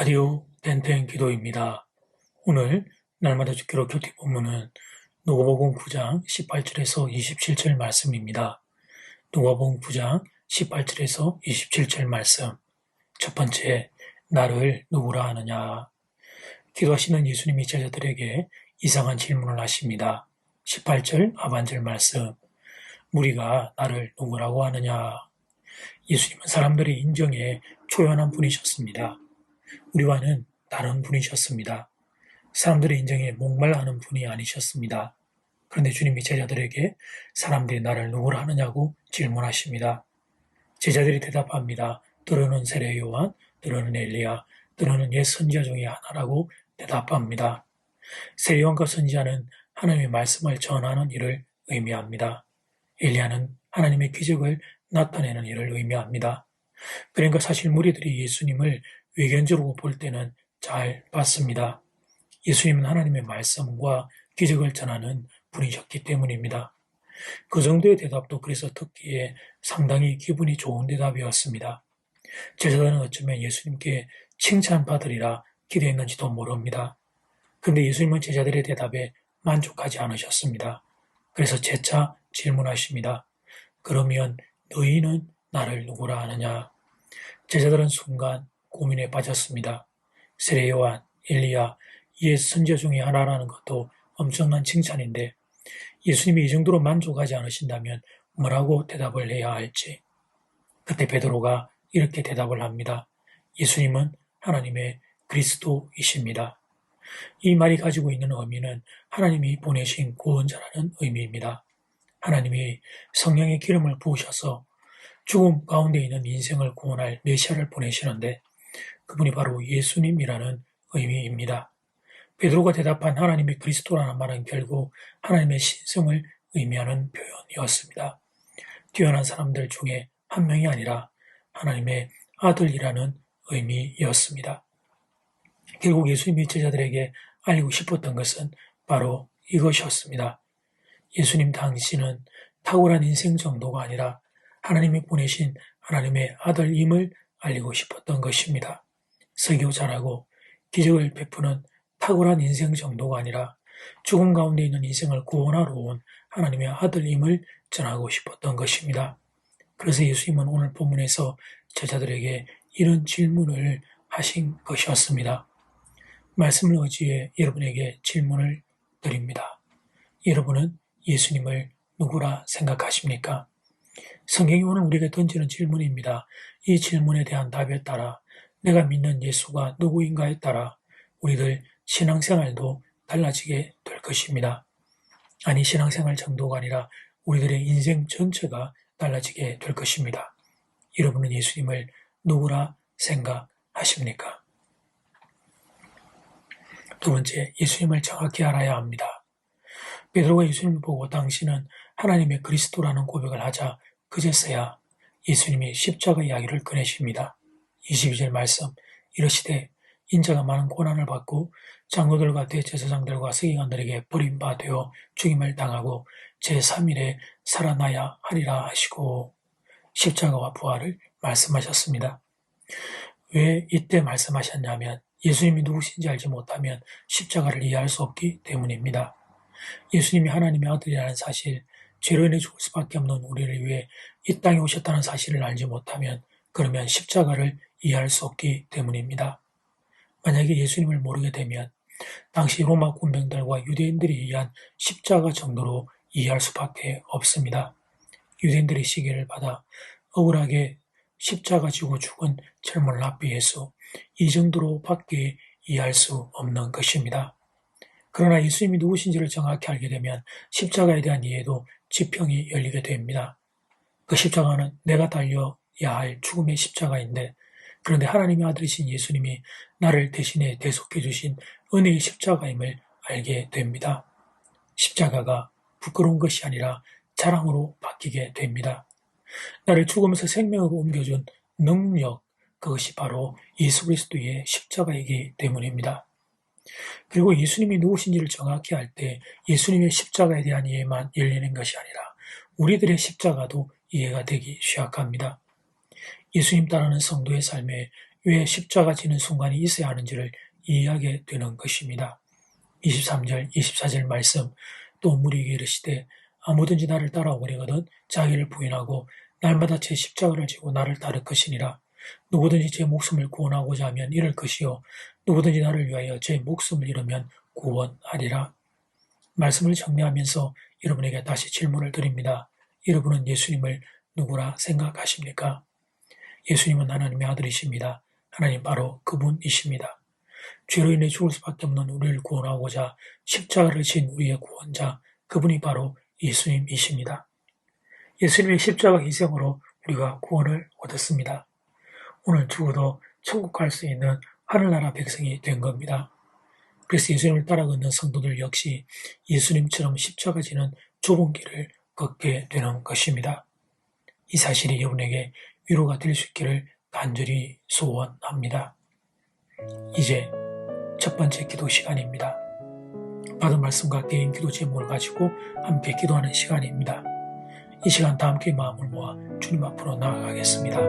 라디오 땡땡 기도입니다. 오늘 날마다 주기로 교티 본문은 누가복음 9장 18절에서 27절 말씀입니다. 누가복음 9장 18절에서 27절 말씀. 첫 번째, 나를 누구라 하느냐. 기도하시는 예수님이 제자들에게 이상한 질문을 하십니다. 18절 하반절 말씀. 무리가 나를 누구라고 하느냐. 예수님은 사람들의 인정에 초연한 분이셨습니다. 우리와는 다른 분이셨습니다. 사람들의 인정에 목말라하는 분이 아니셨습니다. 그런데 주님이 제자들에게 사람들이 나를 누구라 하느냐고 질문하십니다. 제자들이 대답합니다. 너는 세례 요한, 너는 엘리야, 너는 옛 선지자 중에 하나라고 대답합니다. 세례 요한과 선지자는 하나님의 말씀을 전하는 일을 의미합니다. 엘리야는 하나님의 기적을 나타내는 일을 의미합니다. 그러니까 사실 무리들이 예수님을 외견적으로 볼 때는 잘 봤습니다. 예수님은 하나님의 말씀과 기적을 전하는 분이셨기 때문입니다. 그 정도의 대답도 그래서 듣기에 상당히 기분이 좋은 대답이었습니다. 제자들은 어쩌면 예수님께 칭찬받으리라 기대했는지도 모릅니다. 그런데 예수님은 제자들의 대답에 만족하지 않으셨습니다. 그래서 재차 질문하십니다. 그러면 너희는 나를 누구라 하느냐? 제자들은 순간 고민에 빠졌습니다. 세례 요한, 엘리야, 옛 선지자 중에 하나라는 것도 엄청난 칭찬인데 예수님이 이 정도로 만족하지 않으신다면 뭐라고 대답을 해야 할지. 그때 베드로가 이렇게 대답을 합니다. 예수님은 하나님의 그리스도이십니다. 이 말이 가지고 있는 의미는 하나님이 보내신 구원자라는 의미입니다. 하나님이 성령의 기름을 부으셔서 죽음 가운데 있는 인생을 구원할 메시아를 보내시는데 그분이 바로 예수님이라는 의미입니다. 베드로가 대답한 하나님이 그리스도라는 말은 결국 하나님의 신성을 의미하는 표현이었습니다. 뛰어난 사람들 중에 한 명이 아니라 하나님의 아들이라는 의미였습니다. 결국 예수님이 제자들에게 알리고 싶었던 것은 바로 이것이었습니다. 예수님 당신은 탁월한 인생 정도가 아니라 하나님이 보내신 하나님의 아들임을 알리고 싶었던 것입니다. 설교 잘하고 기적을 베푸는 탁월한 인생 정도가 아니라 죽음 가운데 있는 인생을 구원하러 온 하나님의 아들임을 전하고 싶었던 것입니다. 그래서 예수님은 오늘 본문에서 제자들에게 이런 질문을 하신 것이었습니다. 말씀을 의지해 여러분에게 질문을 드립니다. 여러분은 예수님을 누구라 생각하십니까? 성경이 오늘 우리에게 던지는 질문입니다. 이 질문에 대한 답에 따라 내가 믿는 예수가 누구인가에 따라 우리들 신앙생활도 달라지게 될 것입니다. 아니, 신앙생활 정도가 아니라 우리들의 인생 전체가 달라지게 될 것입니다. 여러분은 예수님을 누구라 생각하십니까? 두 번째, 예수님을 정확히 알아야 합니다. 베드로가 예수님을 보고 당신은 하나님의 그리스도라는 고백을 하자 그제서야 예수님이 십자가 이야기를 꺼내십니다. 22절 말씀 이르시되 인자가 많은 고난을 받고 장로들과 대제사장들과 서기관들에게 버림받아 죽임을 당하고 제3일에 살아나야 하리라 하시고 십자가와 부활을 말씀하셨습니다. 왜 이때 말씀하셨냐면 예수님이 누구신지 알지 못하면 십자가를 이해할 수 없기 때문입니다. 예수님이 하나님의 아들이라는 사실, 죄로 인해 죽을 수밖에 없는 우리를 위해 이 땅에 오셨다는 사실을 알지 못하면 그러면 십자가를 이해할 수 없기 때문입니다. 만약에 예수님을 모르게 되면 당시 로마 군병들과 유대인들이 의한 십자가 정도로 이해할 수밖에 없습니다. 유대인들의 시기를 받아 억울하게 십자가 지고 죽은 젊은 랍비 예수, 이 정도로밖에 이해할 수 없는 것입니다. 그러나 예수님이 누구신지를 정확히 알게 되면 십자가에 대한 이해도 지평이 열리게 됩니다. 그 십자가는 내가 달려야 할 죽음의 십자가인데 그런데 하나님의 아들이신 예수님이 나를 대신에 대속해 주신 은혜의 십자가임을 알게 됩니다. 십자가가 부끄러운 것이 아니라 자랑으로 바뀌게 됩니다. 나를 죽으면서 생명으로 옮겨준 능력, 그것이 바로 예수 그리스도의 십자가이기 때문입니다. 그리고 예수님이 누구신지를 정확히 알 때 예수님의 십자가에 대한 이해만 열리는 것이 아니라 우리들의 십자가도 이해가 되기 시작합니다. 예수님 따르는 성도의 삶에 왜 십자가 지는 순간이 있어야 하는지를 이해하게 되는 것입니다. 23절, 24절 말씀, 또 무리에게 이르시되 아무든지 나를 따라오려거든 자기를 부인하고 날마다 제 십자가를 지고 나를 따를 것이니라. 누구든지 제 목숨을 구원하고자 하면 잃을 것이요 누구든지 나를 위하여 제 목숨을 잃으면 구원하리라. 말씀을 정리하면서 여러분에게 다시 질문을 드립니다. 여러분은 예수님을 누구라 생각하십니까? 예수님은 하나님의 아들이십니다. 하나님 바로 그분이십니다. 죄로 인해 죽을 수밖에 없는 우리를 구원하고자 십자가를 진 우리의 구원자, 그분이 바로 예수님이십니다. 예수님의 십자가 희생으로 우리가 구원을 얻었습니다. 오늘 죽어도 천국 갈 수 있는 하늘나라 백성이 된 겁니다. 그래서 예수님을 따라 걷는 성도들 역시 예수님처럼 십자가 지는 좁은 길을 걷게 되는 것입니다. 이 사실이 여러분에게 위로가 될 수 있기를 간절히 소원합니다. 이제 첫 번째 기도 시간입니다. 받은 말씀과 개인 기도 제목을 가지고 함께 기도하는 시간입니다. 이 시간 다 함께 마음을 모아 주님 앞으로 나아가겠습니다.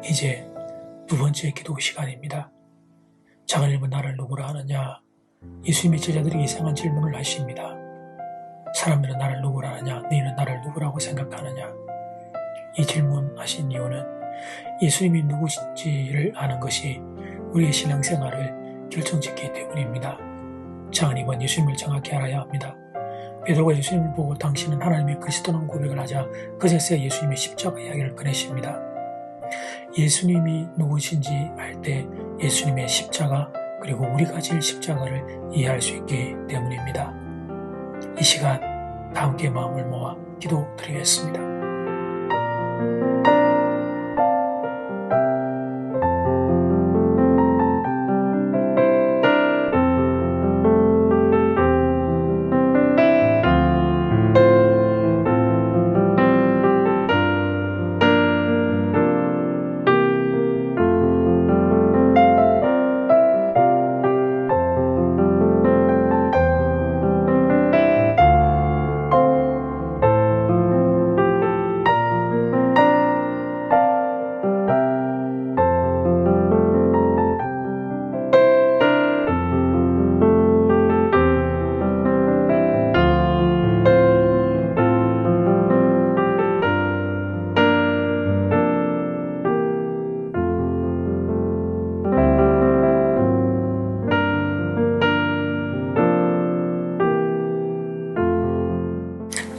이제 두 번째 기도 시간입니다. 장하님은 나를 누구라 하느냐? 예수님의 제자들에게 이상한 질문을 하십니다. 사람들은 나를 누구라 하느냐? 너희는 나를 누구라고 생각하느냐? 이 질문하신 이유는 예수님이 누구신지를 아는 것이 우리의 신앙생활을 결정짓기 때문입니다. 장하님은 예수님을 정확히 알아야 합니다. 베드로가 예수님을 보고 당신은 하나님의 그리스도라는 고백을 하자 그제서야 예수님의 십자가 이야기를 꺼내십니다. 예수님이 누구신지 알 때 예수님의 십자가 그리고 우리가 질 십자가를 이해할 수 있기 때문입니다. 이 시간 다 함께 마음을 모아 기도드리겠습니다.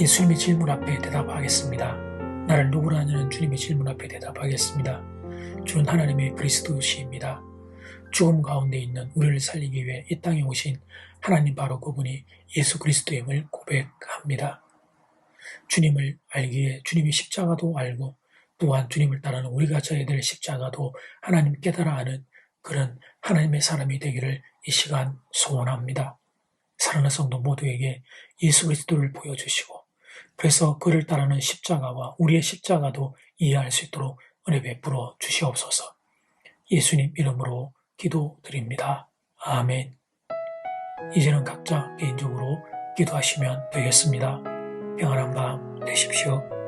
예수님의 질문 앞에 대답하겠습니다. 나를 누구라 하냐는 주님의 질문 앞에 대답하겠습니다. 주는 하나님의 그리스도시입니다. 죽음 가운데 있는 우리를 살리기 위해 이 땅에 오신 하나님 바로 그분이 예수 그리스도임을 고백합니다. 주님을 알기에 주님의 십자가도 알고 또한 주님을 따르는 우리가 져야 될 십자가도 하나님 깨달아 아는 그런 하나님의 사람이 되기를 이 시간 소원합니다. 사랑하는 성도 모두에게 예수 그리스도를 보여주시고 그래서 그를 따르는 십자가와 우리의 십자가도 이해할 수 있도록 은혜 베풀어 주시옵소서. 예수님 이름으로 기도드립니다. 아멘. 이제는 각자 개인적으로 기도하시면 되겠습니다. 평안한 밤 되십시오.